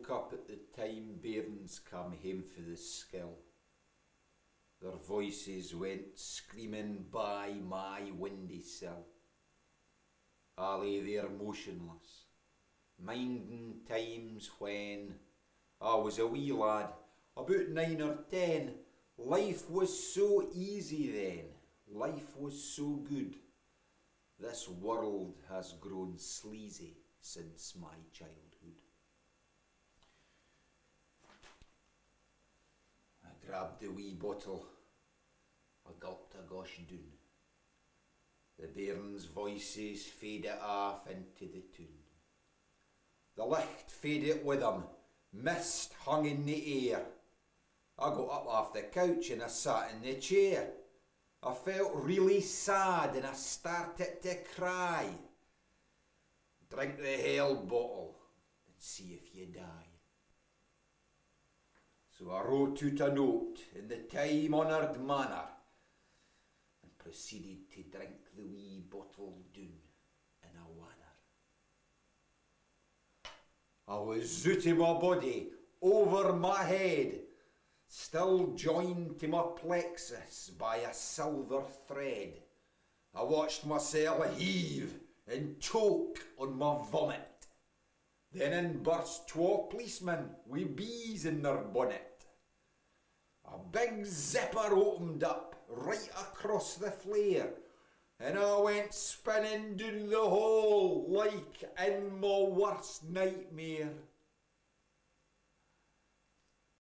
woke up at the time bairns come hame for the skill. Their voices went screaming by my windowsill. I lay there motionless, minding times when I was a wee lad, about 9 or 10. Life was so easy then, life was so good. This world has grown sleazy since my childhood. I grabbed the wee bottle, I gulped a gosh doon. The bairns' voices faded off into the tune. The licht faded with them, mist hung in the air. I got up off the couch and I sat in the chair. I felt really sad and I started to cry. Drink the hell bottle and see if you die. So I wrote out a note in the time-honoured manner and proceeded to drink the wee bottle doon in a wanner. I was out of my body, over my head, still joined to my plexus by a silver thread. I watched myself heave and choke on my vomit. Then in burst 2 policemen with bees in their bonnet. A big zipper opened up right across the flare, and I went spinning down the hole like in my worst nightmare.